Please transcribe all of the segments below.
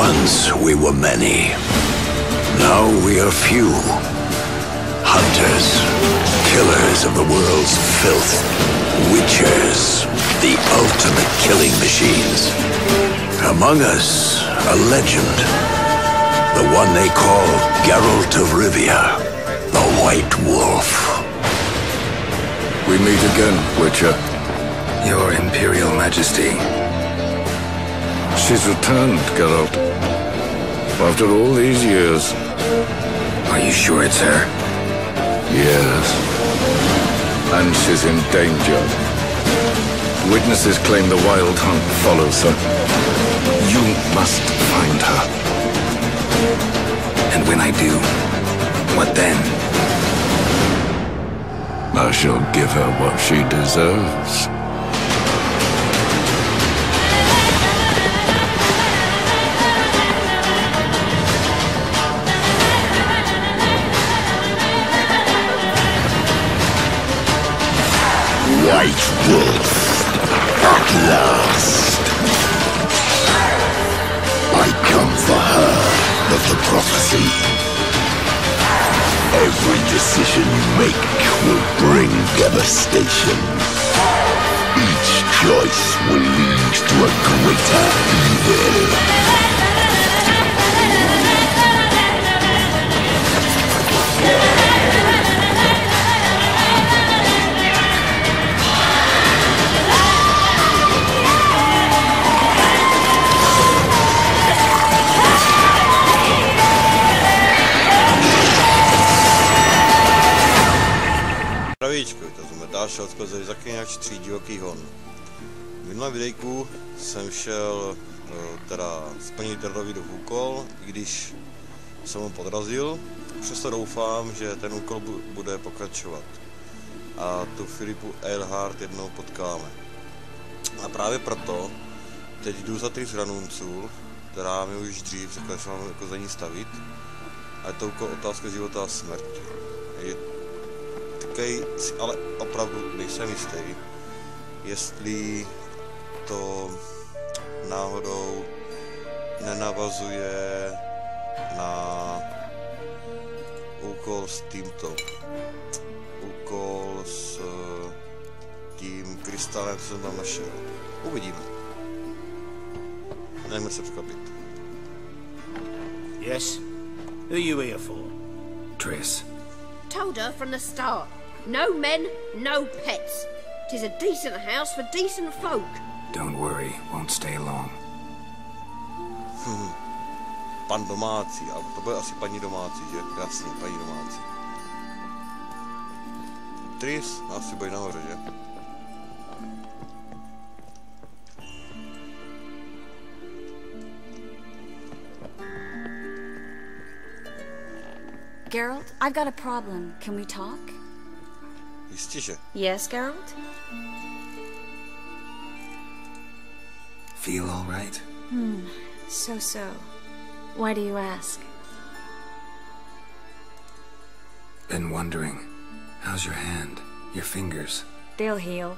Once we were many. Now we are few. Hunters, killers of the world's filth. Witchers, the ultimate killing machines. Among us, a legend. The one they call Geralt of Rivia, the White Wolf. We meet again, Witcher. Your Imperial Majesty. She's returned, Geralt. After all these years. Are you sure it's her? Yes. And she's in danger. Witnesses claim the Wild Hunt follows her. You must find her. And when I do, what then? I shall give her what she deserves. White Wolf, at last. I come for her of the prophecy. Every decision you make will bring devastation. Each choice will lead to a greater evil. Zdravíčko, to jsme další odskaz ze Zaklínač 3 Divoký Hon. V minulém videjku jsem šel teda splnit Davidův úkol, i když jsem ho podrazil. Přesto doufám, že ten úkol bude pokračovat. A tu Filipu Eilhart jednou potkáme. A právě proto teď jdu za 3 zranunců, která mi už dřív řekla, že mám jako za ní stavit. A je to úkol otázka života a smrti. Si ale opravdu nejsem jistý, jestli to náhodou nenavazuje na úkol s tímto. Úkol s tím krystalem, co jsem tam našel. Uvidíme. Nechme se překvapit. Yes? Who are you here for? Triss. Told her from the start. No men, no pets. 'Tis a decent house for decent folk. Don't worry, won't stay long. Pan domácí, ale to bude asi paní domácí, že? Jasně, paní domácí. Triss, asi bude nahoře, že? Geralt, I've got a problem. Can we talk? Jistě, že. Yes, Geralt? Feel all right? So. Why do you ask? Been wondering. How's your hand? Your fingers? They'll heal.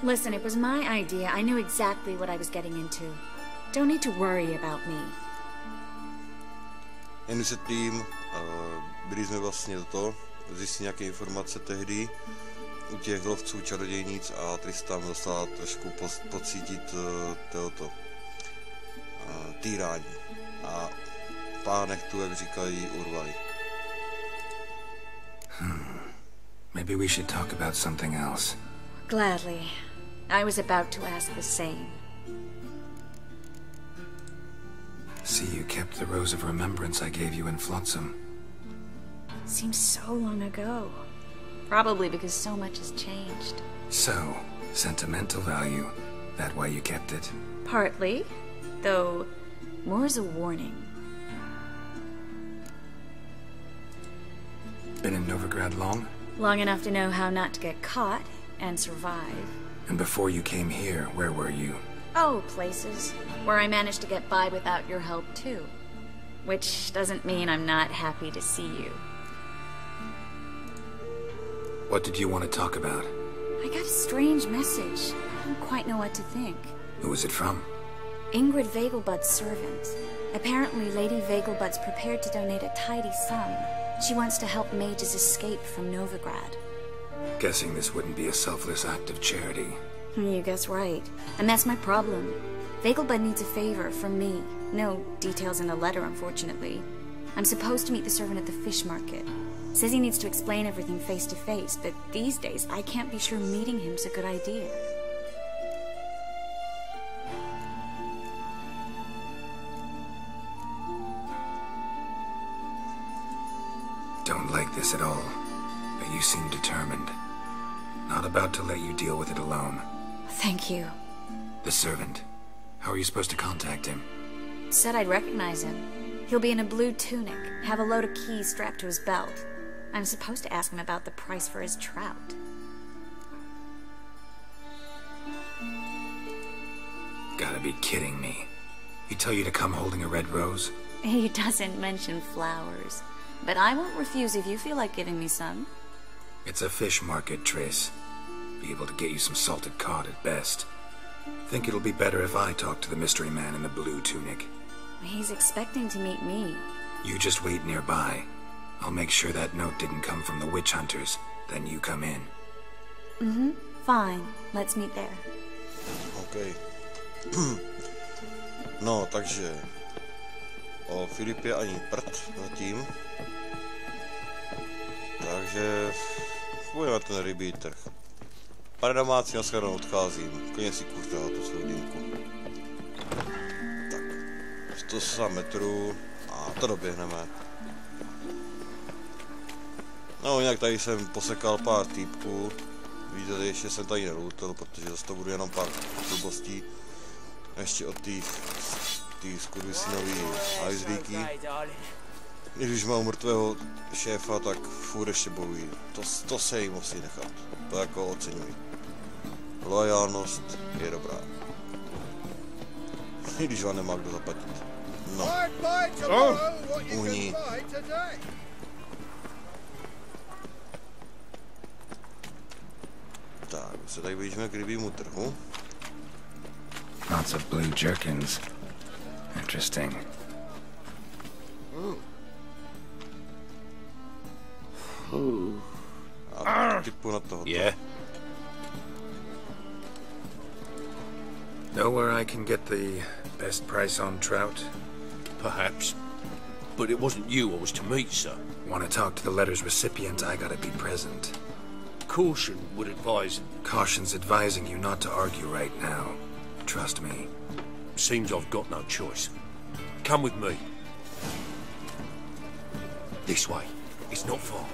Listen, it was my idea. I knew exactly what I was getting into. Don't need to worry about me. Jen se tým, byli jsme vlastně do toho, zjistili nějaké informace tehdy u těch lovců čarodějnic a Tristan dostala trošku pocítit tohoto týrání a pár nechtů, jak říkají, urvali. Maybe we should talk about something else. Gladly. I was about to ask the same. See, you kept the rose of remembrance I gave you in Flotsam. Seems so long ago. Probably because so much has changed. So, sentimental value. That why you kept it? Partly, though more as a warning. Been in Novigrad long? Long enough to know how not to get caught and survive. And before you came here, where were you? Oh, places where I managed to get by without your help too. Which doesn't mean I'm not happy to see you. What did you want to talk about? I got a strange message. I don't quite know what to think. Who was it from? Ingrid Vegelbund's servant. Apparently, Lady Vegelbund's prepared to donate a tidy sum. She wants to help mages escape from Novigrad. Guessing this wouldn't be a selfless act of charity. You guess right. And that's my problem. Vegelbund needs a favor from me. No details in the letter, unfortunately. I'm supposed to meet the servant at the fish market. Says he needs to explain everything face to face, but these days I can't be sure meeting him's a good idea. Don't like this at all, but you seem determined. Not about to let you deal with it alone. Thank you. The servant. How are you supposed to contact him? Said I'd recognize him. He'll be in a blue tunic, have a load of keys strapped to his belt. I'm supposed to ask him about the price for his trout. Gotta be kidding me. He tell you to come holding a red rose? He doesn't mention flowers. But I won't refuse if you feel like giving me some. It's a fish market, Triss. Be able to get you some salted cod at best. Think it'll be better if I talk to the mystery man in the blue tunic. He's expecting to meet me. You just wait nearby. I'll make sure that note didn't come from the witch hunters. Then you come in. Mm-hmm. Fine. Let's meet there. OK. No, takže o Filipě ani prd zatím. Takže budeme ten rybí trh. Pane domácí, na shledanou, odcházím. Klidně si kuřte tu svou dýmku. Tak. 100 metrů a to doběhneme. No jinak tady jsem posekal pár týpků. Víte, ještě jsem tady nelootil, protože zase to budu jenom pár blbostí. Ještě od tý skurvisinový hajzlíky. Když mám mrtvého šéfa, tak furt ještě bojují. To se jim musí nechat. To jako oceňuji. Loajálnost je dobrá. I když vám nemá kdo zaplatit. No. Uhní. Tak, se tady blížíme k rybímu trhu. Lots of blue jerkins. Interesting. A typu na tohoto. Yeah. Know where I can get the best price on trout? Perhaps. But it wasn't you I was to meet, sir. Want to talk to the letter's recipient, I gotta be present. Caution would advise... Caution's advising you not to argue right now. Trust me. Seems I've got no choice. Come with me. This way. It's not far.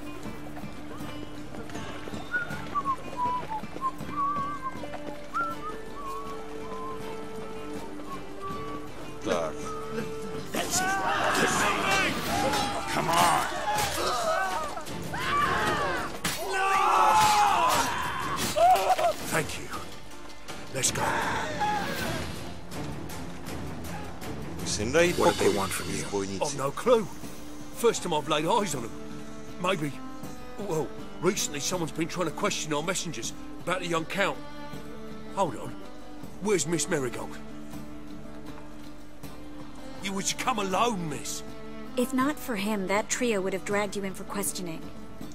Tak. That's it. Get me. Come on. Thank you. Let's go. What do they want from you? I've no clue. First time I've laid eyes on them. Maybe... Well, recently someone's been trying to question our messengers about the young Count. Hold on. Where's Miss Marigold? You were to come alone, miss. If not for him, that trio would have dragged you in for questioning.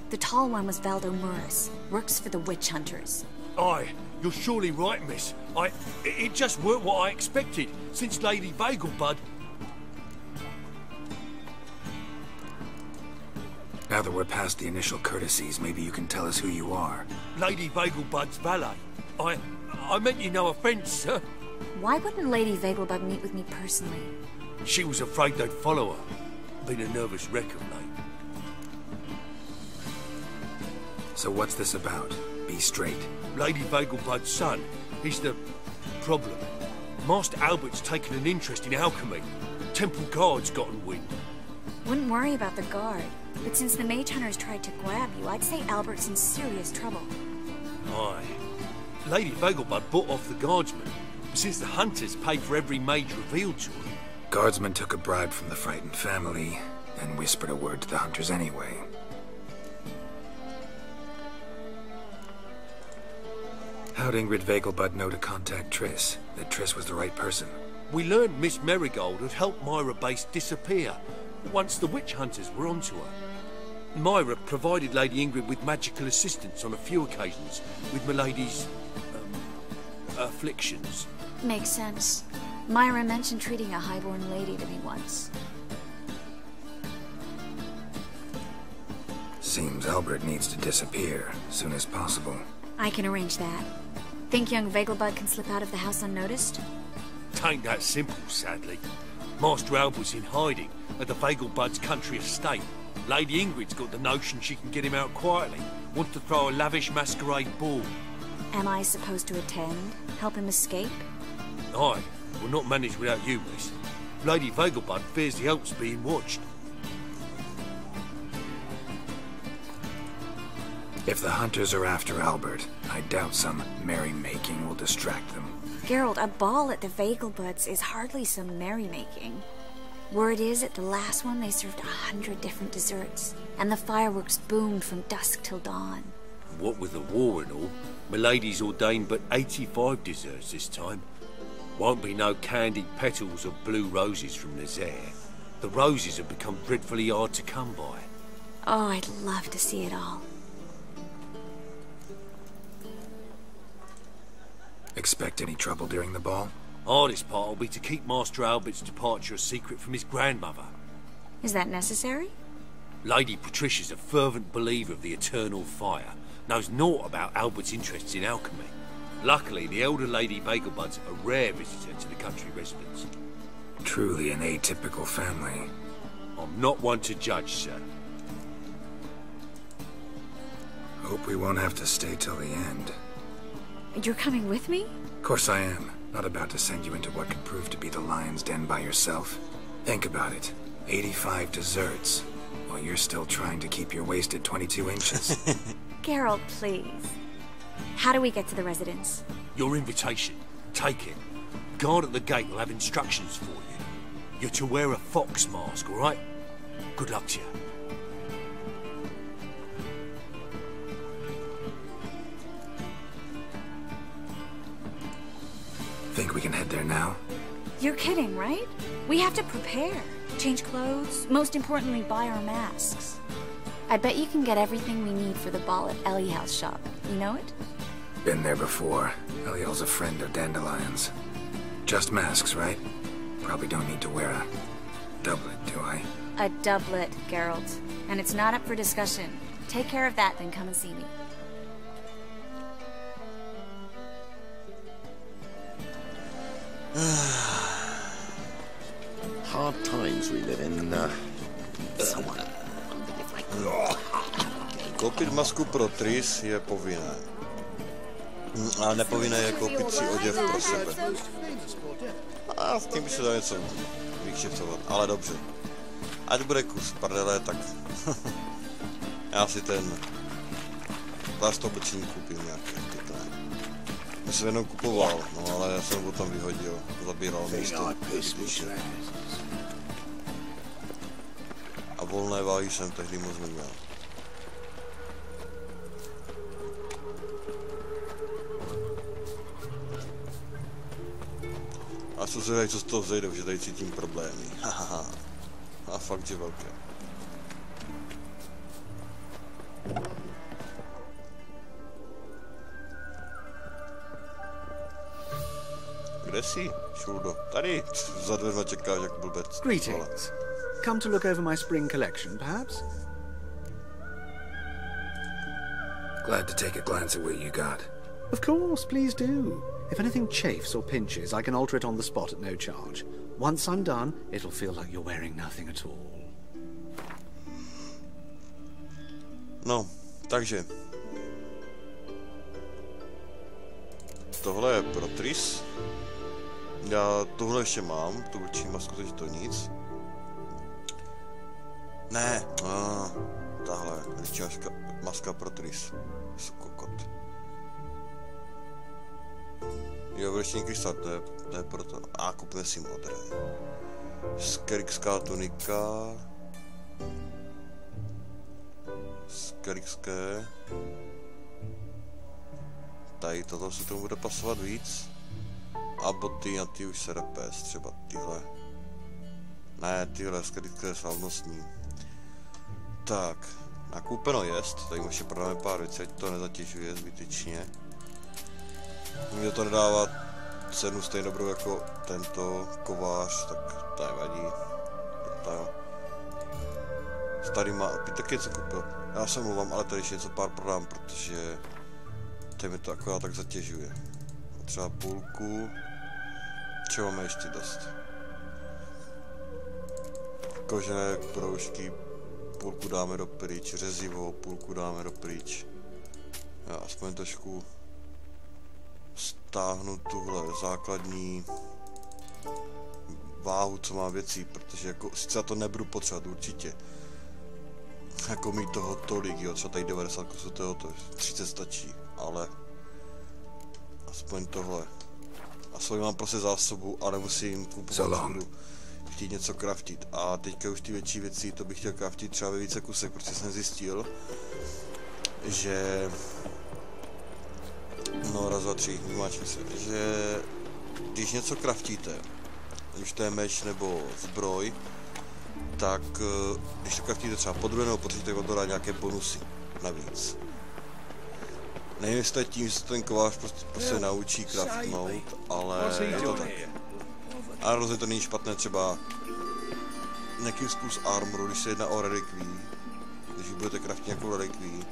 The tall one was Valdo Murris. Works for the witch hunters. Aye, you're surely right, miss. It just weren't what I expected, since Lady Vegelbund... Now that we're past the initial courtesies, maybe you can tell us who you are. Lady Vegelbund's valet. I meant you no offence, sir. Why wouldn't Lady Vegelbund meet with me personally? She was afraid they'd follow her. Been a nervous wreck of late. So what's this about? Be straight. Lady Vegelbund's son. He's the problem. Master Albert's taken an interest in alchemy. Temple guards gotten wind. Wouldn't worry about the guard. But since the mage hunters tried to grab you, I'd say Albert's in serious trouble. Aye. Lady Vegelbund bought off the guardsmen, since the hunters paid for every mage revealed to her. Guardsmen took a bribe from the frightened family, and whispered a word to the hunters anyway. How'd Ingrid Vegelbund know to contact Triss? That Triss was the right person? We learned Miss Marigold had helped Myra Base disappear once the witch hunters were onto her. Myra provided Lady Ingrid with magical assistance on a few occasions with Milady's afflictions. Makes sense. Myra mentioned treating a highborn lady to me once. Seems Albert needs to disappear as soon as possible. I can arrange that. Think young Vegelbund can slip out of the house unnoticed? Tain't that simple, sadly. Master Albert's in hiding at the Vegelbund's country estate. Lady Ingrid's got the notion she can get him out quietly. Wants to throw a lavish masquerade ball. Am I supposed to attend? Help him escape? Aye, will not manage without you, miss. Lady Vegelbund fears the help's being watched. If the hunters are after Albert, I doubt some merrymaking will distract them. Geralt, a ball at the Vegelbunds is hardly some merrymaking. Word is, at the last one they served 100 different desserts, and the fireworks boomed from dusk till dawn. What with the war and all, Milady's ordained but 85 desserts this time. Won't be no candied petals or blue roses from Nazaire. The roses have become dreadfully hard to come by. Oh, I'd love to see it all. Expect any trouble during the ball? Hardest part will be to keep Master Albert's departure a secret from his grandmother. Is that necessary? Lady Patricia's a fervent believer of the eternal fire. Knows naught about Albert's interests in alchemy. Luckily, the elder Lady Vegelbund's a rare visitor to the country residence. Truly an atypical family. I'm not one to judge, sir. Hope we won't have to stay till the end. You're coming with me? Of course I am. Not about to send you into what could prove to be the lion's den by yourself. Think about it. 85 desserts, while you're still trying to keep your waist at 22 inches. Geralt, please. How do we get to the residence? Your invitation. Take it. Guard at the gate will have instructions for you. You're to wear a fox mask, all right? Good luck to you. Think we can head there now? You're kidding, right? We have to prepare. Change clothes. Most importantly, buy our masks. I bet you can get everything we need for the ball at Eliel's shop. You know it? Been there before. Eliel's a friend of Dandelion's. Just masks, right? Probably don't need to wear a doublet, do I? A doublet, Geralt. And it's not up for discussion. Take care of that, then come and see me. Hard times we live in. Koupit masku pro Tris je povinné. A nepovinné je koupit si oděv pro sebe. A s tím by se dalo něco vykšifcovat, ale dobře. Ať bude kus prdele, tak já si ten plast oblečení koupím nějaké. Já jsem jenom kupoval, no ale já jsem ho tam vyhodil, zabíral místo. A volné váhy jsem tehdy moc neměl. A co se dají, co z toho vzejde, že tady cítím problémy. Hahaha. A fakt, že velké. Kde jsi, šuldo? Tady, za dveřma čekáš jak blbec. Greetings. Come to look over my spring collection, perhaps? Glad to take a glance at what you got. Of course, please do. If anything chafes or pinches, I can alter it on the spot at no charge. Once I'm done, it'll feel like you're wearing nothing at all. No, takže. Tohle je pro Tris. Já tohle ještě mám, tu vlčí masku, takže to nic. Ne, tahle, vlčí maska pro Tris. Kokot. Jo, vlečný krystal, to je proto. A kupíme si modré. Skerikská tunika. Skerikské. Tady toto se tomu bude pasovat víc. A boty na ty už se repes, třeba tyhle. Ne, tyhle, které slavnostní. Tak, nakoupeno jest, tady ještě prodáme pár věcí, ať to nezatěžuje zbytečně. Mně to nedává cenu stejně dobrou jako tento kovář, tak to nevadí. Starý má, taky něco koupil. Já se mluvám, ale tady ještě něco pár prodám, protože tady mi to akorát tak zatěžuje. Třeba půlku, čeho máme ještě dost. Kožené proužky, půlku dáme do pryč, řezivo, půlku dáme do pryč. Já aspoň trošku stáhnu tuhle základní váhu, co má věcí, protože jako sice já to nebudu potřebovat určitě. Jako mít toho tolik, jo, třeba tady 90 kusů toho, to 30 stačí, ale aspoň tohle. Aspoň mám prostě zásobu, ale musím kupovat, budu chtít něco craftit. A teďka už ty větší věci, to bych chtěl craftit třeba ve více kusech, protože jsem zjistil, že no raz, dva, tři, vymáčím se, že když něco craftíte, už to je meč nebo zbroj, tak když to craftíte třeba po druhé nebo po třetí, tak vám to dá nějaké bonusy navíc. Nevím, jestli to je tím, že se ten kovář prostě naučí craftnout, ale je to tak. A rozhodně to není špatné, třeba nějaký zkus armoru, když se jedná o relikví, když budete craftit nějakou relikví,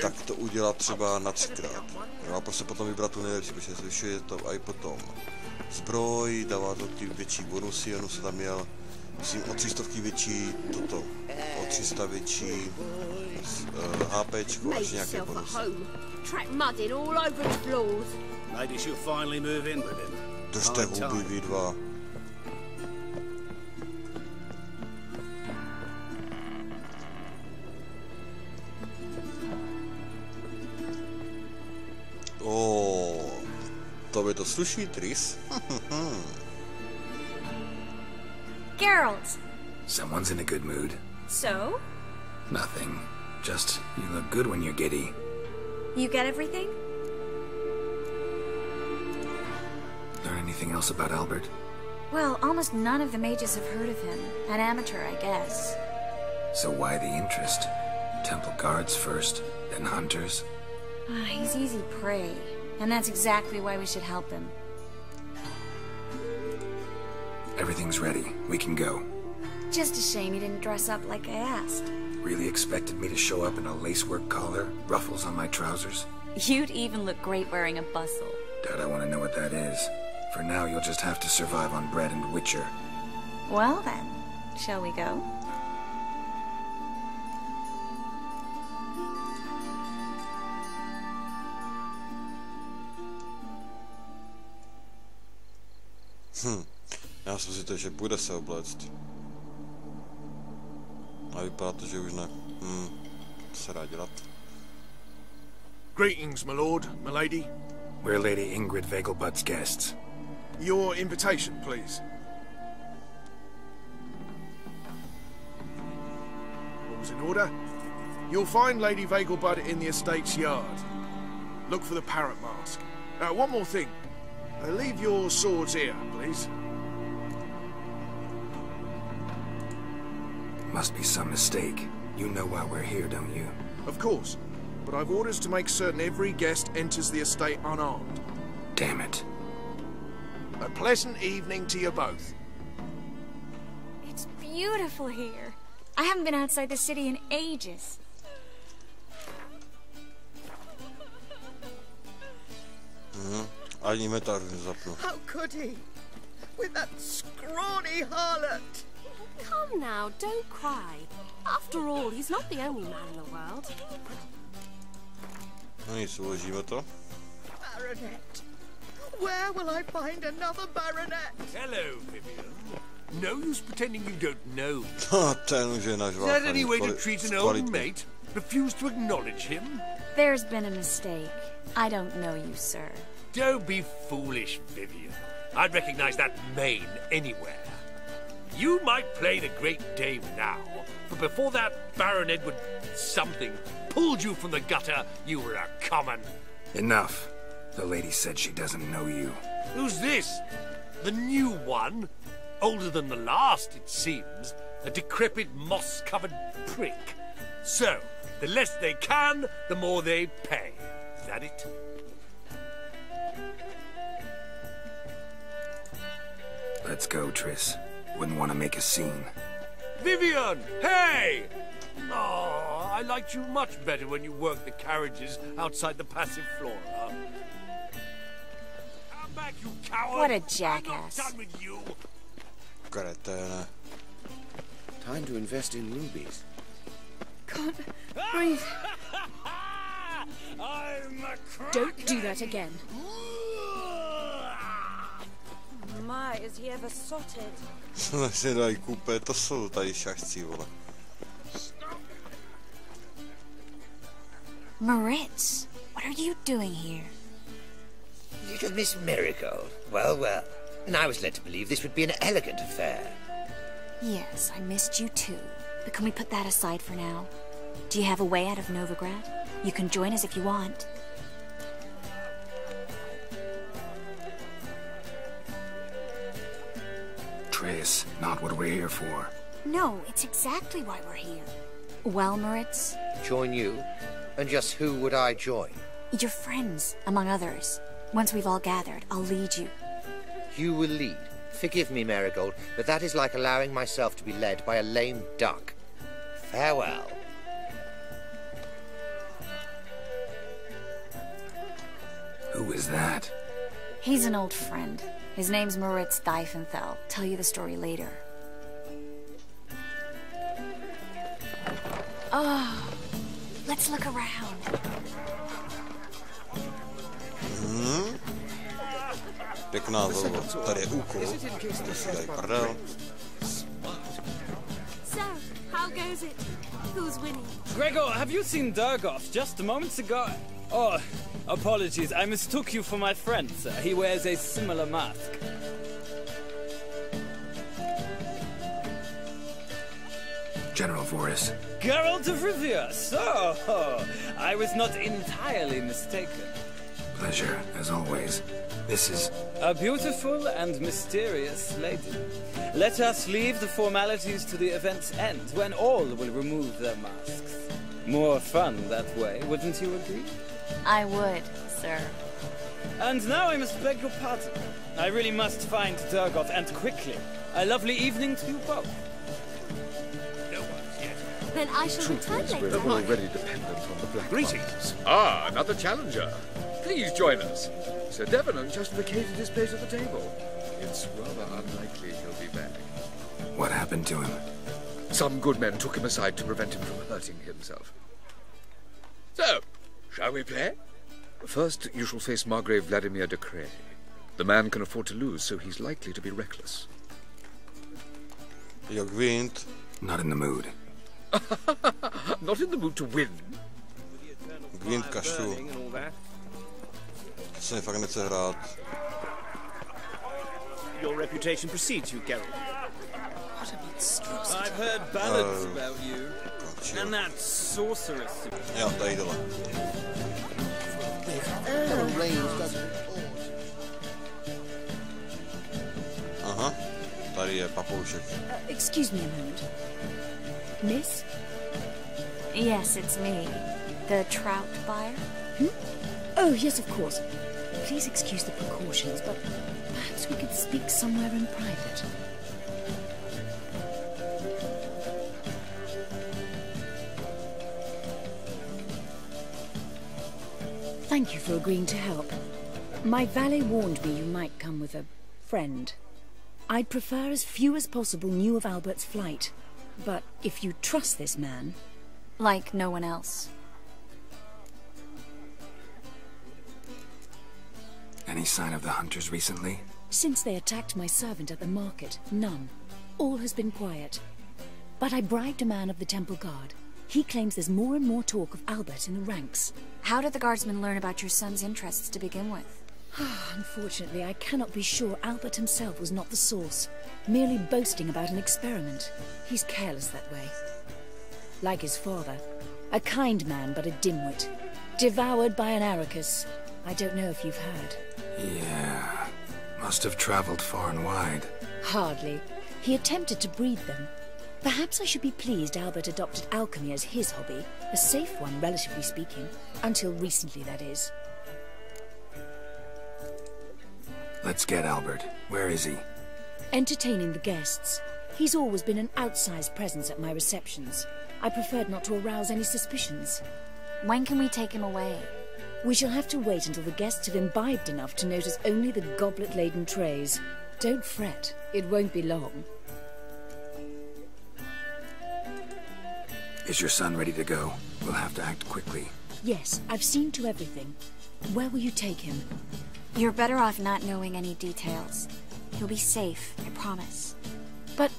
tak to udělat třeba na 3krát. Jo, a prostě potom vybrat tu nejlepší, protože se zvyšuje to i potom. Zbroj, dává to ty větší bonusy, ono se tam měl, myslím, o 300 větší toto, o 300 větší HPčko, až nějaké bonusy. Držte huby, vy dva. Tobě to sluší, Tris? Geralt! Someone's in a good mood. So? Nothing. Just, you look good when you're giddy. You get everything? Learn anything else about Albert? Well, almost none of the mages have heard of him. An amateur, I guess. So why the interest? Temple guards first, then hunters? He's easy prey, and that's exactly why we should help him. Everything's ready. We can go. Just a shame he didn't dress up like I asked. Really expected me to show up in a lacework collar, ruffles on my trousers? You'd even look great wearing a bustle. Dad, I want to know what that is. For now, you'll just have to survive on bread and Witcher. Well then, shall we go? Já jsem si to, že půjde se obléct. A vypadá to, že už ne. Co se dá dělat? Greetings, my lord, my lady. We're Lady Ingrid Vegelbund's guests. Your invitation, please. All's in order. You'll find Lady Vegelbund in the estate's yard. Look for the parrot mask. One more thing. Leave your swords here, please. Must be some mistake. You know why we're here, don't you? Of course. But I've orders to make certain every guest enters the estate unarmed. Damn it. A pleasant evening to you both. It's beautiful here. I haven't been outside the city in ages. How could he? With that scrawny harlot! Come now, don't cry. After all, he's not the only man in the world. Baronet! Where will I find another baronet? Hello, Vivian. No use pretending you don't know. Is that any way to treat an old mate? Refuse to acknowledge him? There's been a mistake. I don't know you, sir. Don't be foolish, Vivian. I'd recognize that mane anywhere. You might play the great dame now, but before that Baron Edward something pulled you from the gutter, you were a common. Enough. The lady said she doesn't know you. Who's this? The new one? Older than the last, it seems. A decrepit, moss-covered prick. So, the less they can, the more they pay. Is that it? Let's go, Triss. Wouldn't want to make a scene. Vivian! Hey! Oh, I liked you much better when you worked the carriages outside the passive flora. Come back, you coward! What a jackass. I'm not done with you. Kreténe. Time to invest in rubies. Can't breathe. I'm a Don't do that again. My, is he ever sotted? Si dají kůpe, to jsou tady šachci, vole. Moritz, what are you doing here? Little Miss Marigold. Well, well. And I was led to believe this would be an elegant affair. Yes, I missed you too. But can we put that aside for now? Do you have a way out of Novigrad? You can join us if you want. Triss, not what we're here for. No, it's exactly why we're here. Well, Moritz? Join you? And just who would I join? Your friends, among others. Once we've all gathered, I'll lead you. You will lead. Forgive me, Marigold, but that is like allowing myself to be led by a lame duck. Farewell. Who is that? He's an old friend. His name's Moritz Diefenthal. Tell you the story later. Oh, let's look around. Pěkná volba. Tady je úkol. To si dají prdel. So, how goes it? Who's winning? Gregor, have you seen Durgoff just moments ago? Oh, apologies. I mistook you for my friend, sir. He wears a similar mask. General Voris. Geralt of Rivia. So, I was not entirely mistaken. Pleasure, as always. This is... a beautiful and mysterious lady. Let us leave the formalities to the event's end, when all will remove their masks. More fun that way, wouldn't you agree? I would, sir. And now I must beg your pardon. I really must find Durgoff, and quickly. A lovely evening to you both. No one's yet. Then I shall return later. We're already dependent on the Black Greetings. Ah, another challenger. Please join us. Sir Devenant just vacated his place at the table. It's rather unlikely he'll be back. What happened to him? Some good men took him aside to prevent him from hurting himself. So, shall we play? First, you shall face Margrave Vladimir de Cray. The man can afford to lose, so he's likely to be reckless. Jak Wind. Not in the mood. Not in the mood to win. Wind kašlu. To se mi fakt nechce hrát. Your reputation precedes you, Geralt. What a monstrosity. I've heard ballads about you. And that sorceress. Jo, tady dole. Aha, tady je papoušek. Excuse me a moment. Miss? Yes, it's me. The trout buyer? Oh, yes, of course. Please excuse the precautions, but perhaps we could speak somewhere in private. Thank you for agreeing to help. My valet warned me you might come with a friend. I'd prefer as few as possible knew of Albert's flight. But if you trust this man... Like no one else. Any sign of the hunters recently? Since they attacked my servant at the market, none. All has been quiet. But I bribed a man of the Temple Guard. He claims there's more and more talk of Albert in the ranks. How did the guardsmen learn about your son's interests to begin with? Unfortunately, I cannot be sure Albert himself was not the source, merely boasting about an experiment. He's careless that way. Like his father, a kind man but a dimwit, devoured by an Arrakis. I don't know if you've heard. Yeah. Must have traveled far and wide. Hardly. He attempted to breed them. Perhaps I should be pleased Albert adopted alchemy as his hobby. A safe one, relatively speaking. Until recently, that is. Let's get Albert. Where is he? Entertaining the guests. He's always been an outsized presence at my receptions. I preferred not to arouse any suspicions. When can we take him away? We shall have to wait until the guests have imbibed enough to notice only the goblet-laden trays. Don't fret, it won't be long. Is your son ready to go? We'll have to act quickly. Yes, I've seen to everything. Where will you take him? You're better off not knowing any details. He'll be safe, I promise. But...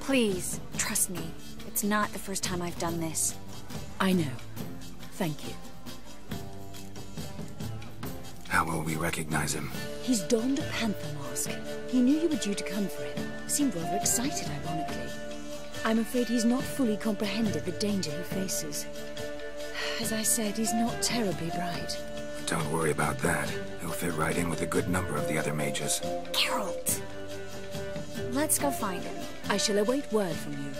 Please, trust me. It's not the first time I've done this. I know. Thank you. How will we recognize him? He's donned a panther mask. He knew you were due to come for him. Seemed rather excited, ironically. I'm afraid he's not fully comprehended the danger he faces. As I said, he's not terribly bright. Don't worry about that. He'll fit right in with a good number of the other mages. Geralt! Let's go find him. I shall await word from you.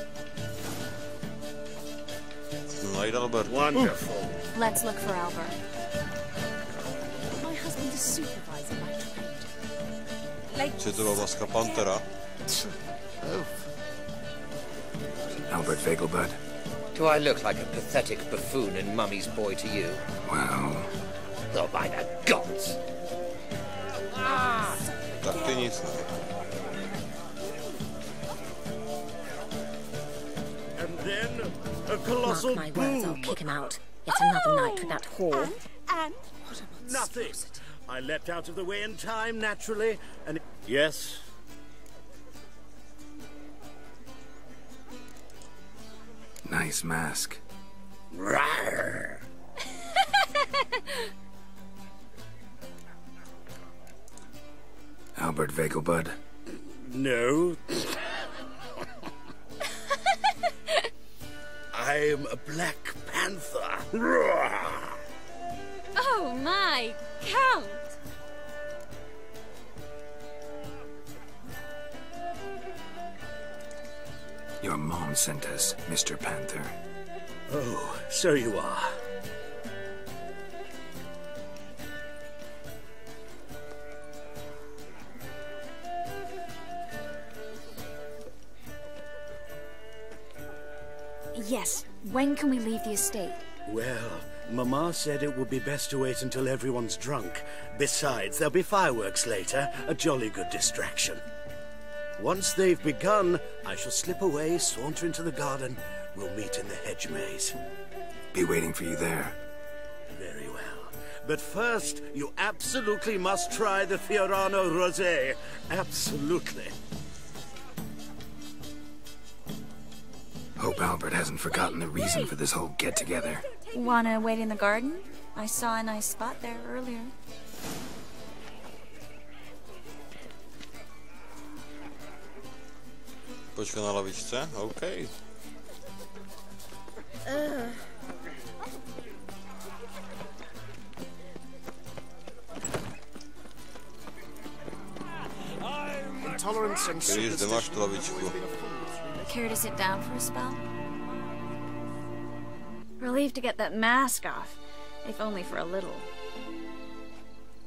Night, Albert. Wonderful. Let's look for Albert. My husband is supervisor by trade. Citrová maska Pantera. Albert Vegelbud. Do I look like a pathetic buffoon and Mummy's boy to you? Well... Oh, by the gods! Tak ty nic ne. And then a colossal Mark my boom. words, I'll kick him out. Yet another night with that whore. And nothing. I leapt out of the way in time, naturally, and... Yes? Nice mask. Rawr. Albert Vegelbud. No. I'm a Black Panther. Rawr. Oh my, Count! Your mom sent us, Mr. Panther. Oh, so you are. Yes, when can we leave the estate? Well, Mama said it would be best to wait until everyone's drunk. Besides, there'll be fireworks later, a jolly good distraction. Once they've begun, I shall slip away, saunter into the garden. We'll meet in the hedge maze. Be waiting for you there. Very well. But first, you absolutely must try the Fiorano Rosé. Absolutely. Hope Albert hasn't forgotten the reason for this whole get-together. Wanna wait in the garden? I saw a nice spot there earlier. Počka na lavičce? OK. Intolerance and Když zde máš tu lavičku. Care to sit down for a spell? Relieved to get that mask off, if only for a little.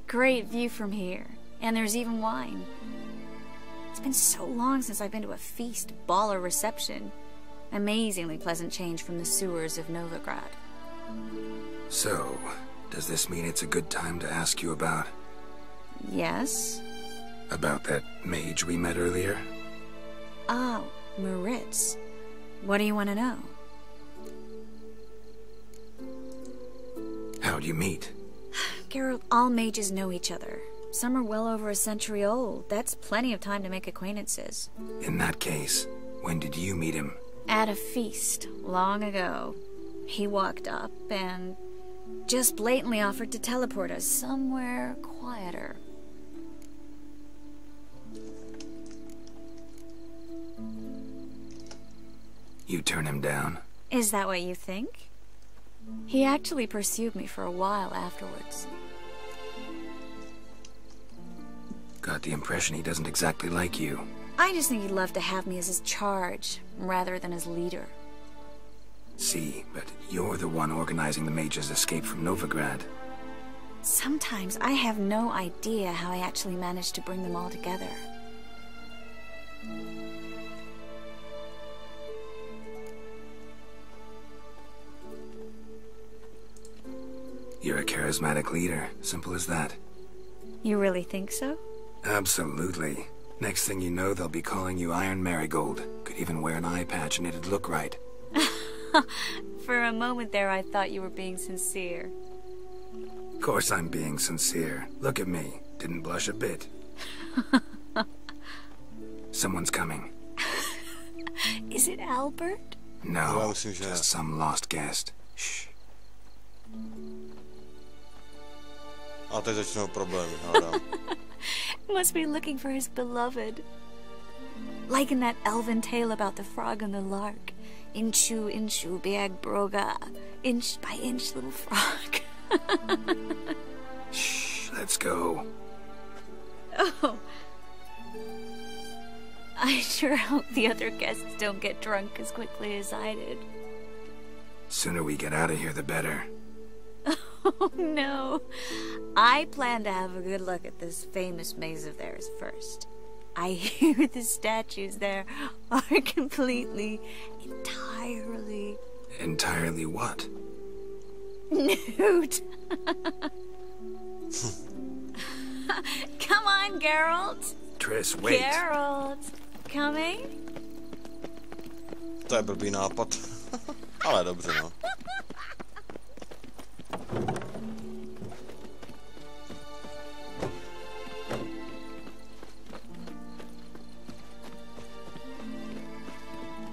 Great view from here, and there's even wine. It's been so long since I've been to a feast, ball, or reception. Amazingly pleasant change from the sewers of Novigrad. So, does this mean it's a good time to ask you about... Yes? About that mage we met earlier? Oh, Maritz. What do you want to know? How'd you meet? Geralt, all mages know each other. Some are well over a century old. That's plenty of time to make acquaintances. In that case, when did you meet him? At a feast, long ago. He walked up and just blatantly offered to teleport us somewhere quieter. You turn him down? Is that what you think? He actually pursued me for a while afterwards. Got the impression he doesn't exactly like you. I just think he'd love to have me as his charge, rather than his leader. See, but you're the one organizing the mage's escape from Novigrad. Sometimes I have no idea how I actually managed to bring them all together. You're a charismatic leader. Simple as that. You really think so? Absolutely. Next thing you know, they'll be calling you Iron Marigold. Could even wear an eye patch and it'd look right. For a moment there, I thought you were being sincere. Of course I'm being sincere. Look at me. Didn't blush a bit. Someone's coming. Is it Albert? No, just some lost guest. Shh. A teď začnou problémy, hádám. Must be looking for his beloved. Like in that elven tale about the frog and the lark. Inchu, inchu, biag broga. Inch by inch, little frog. Shh, let's go. Oh. I sure hope the other guests don't get drunk as quickly as I did. Sooner we get out of here, the better. Oh, no. I plan to have a good look at this famous maze of theirs first. I hear the statues there are completely, entirely... Entirely what? Nude. Come on, Geralt. Triss, wait. Geralt. Coming? To je blbý nápad. Ale dobře, no.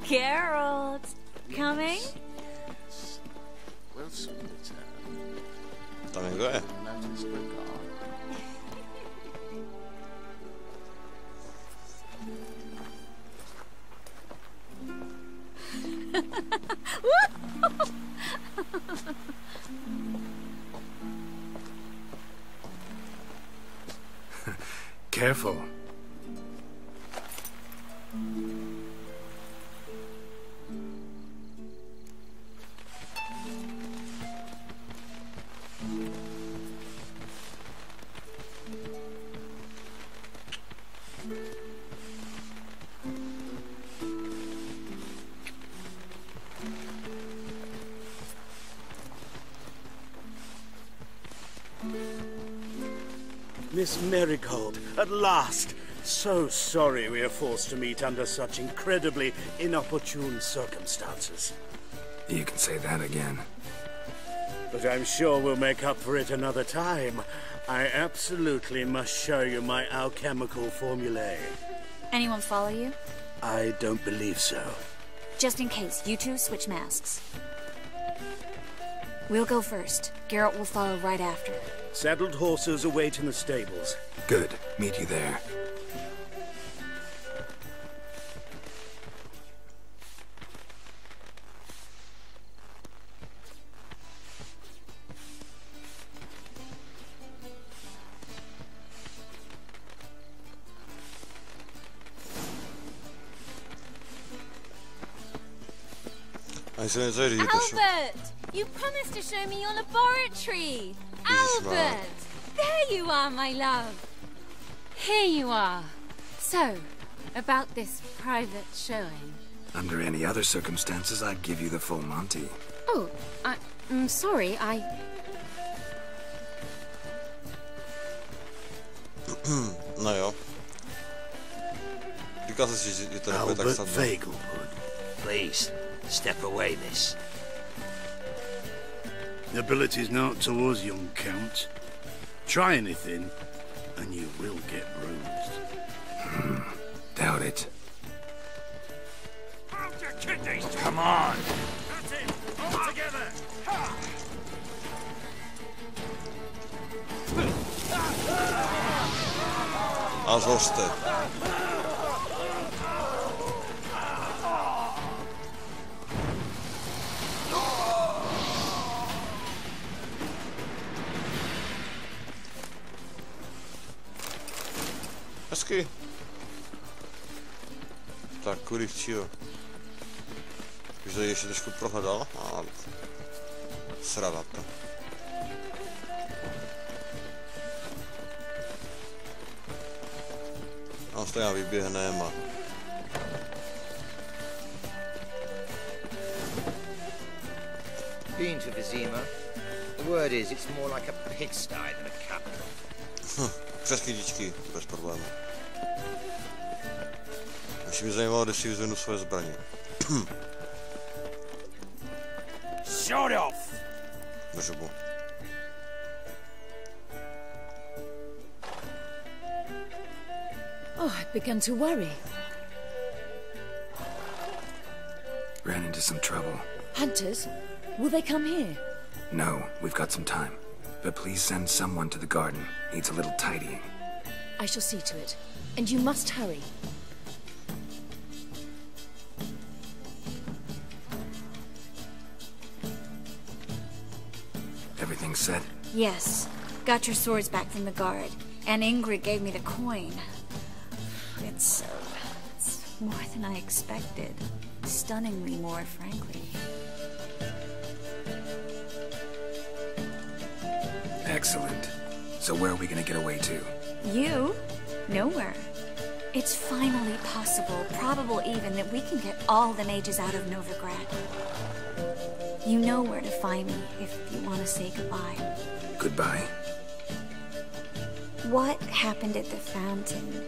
Geralt. Coming? We'll soon return. Tam někdo je. Notice we're gone. Careful. Miss Marigold, at last! So sorry we are forced to meet under such incredibly inopportune circumstances. You can say that again. But I'm sure we'll make up for it another time. I absolutely must show you my alchemical formulae. Anyone follow you? I don't believe so. Just in case, you two switch masks. We'll go first. Geralt will follow right after. Saddled horses await in the stables. Good. Meet you there. Albert! You promised to show me your laboratory! Albert! There you are, my love! Here you are. So, about this private showing. Under any other circumstances, I'd give you the full Monty. Oh, I'm sorry, No jo. Říkal jsi, že to nebude tak snadno. Vegelbund, please, step away, miss. Nobility's not towards young Count. Try anything, and you will get bruised. Doubt it. Come on! That's it! All together! A zhořte. Hezky. Tak, kudy chčího. Už tady ještě trošku prohledal. Srada to. A stejně vyběhnem a... Been to Vizima. The word is, it's more like a pigsty than a capital. Přes kytičky, bez problémů. Ještě mě zajímalo, kde si vyzvednu svoje zbraně. Shut off! Držu. Oh, I began to worry. Ran into some trouble. Hunters? Will they come here? No, we've got some time. But please send someone to the garden. Needs a little tidying. I shall see to it. And you must hurry. Everything set? Yes. Got your swords back from the guard. And Ingrid gave me the coin. It's more than I expected. Stunningly more, frankly. Excellent. So where are we gonna get away to? You? Nowhere. It's finally possible, probable even, that we can get all the mages out of Novigrad. You know where to find me if you want to say goodbye. Goodbye? What happened at the fountain?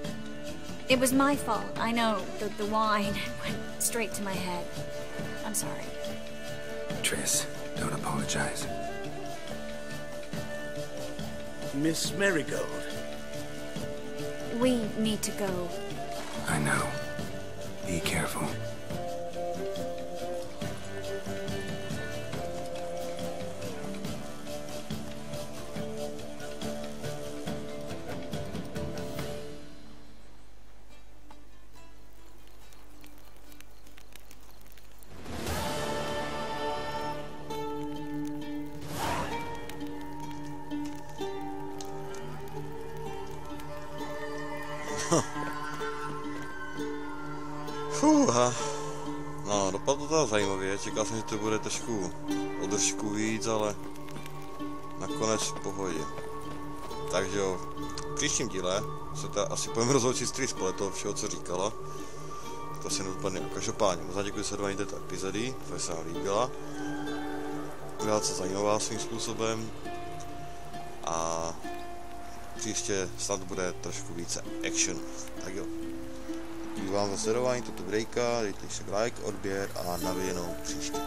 It was my fault, I know. The wine went straight to my head. I'm sorry. Triss, don't apologize. Miss Marigold. We need to go. I know. Be careful. No, dopadlo to zajímavě, čekal jsem, že to bude trošku održku víc, ale nakonec v pohodě. Takže jo, v příštím díle se to asi pojďme rozhodčit z toho všeho, co říkala. To si nedopadne. Každopádně, moc děkuji za sledování této epizody, to se vám líbila. Byla se zajímavá svým způsobem a příště snad bude trošku více action. Tak jo. Díky vám za sledování toto videjka, dejte si like, odběr a na viděnou příště.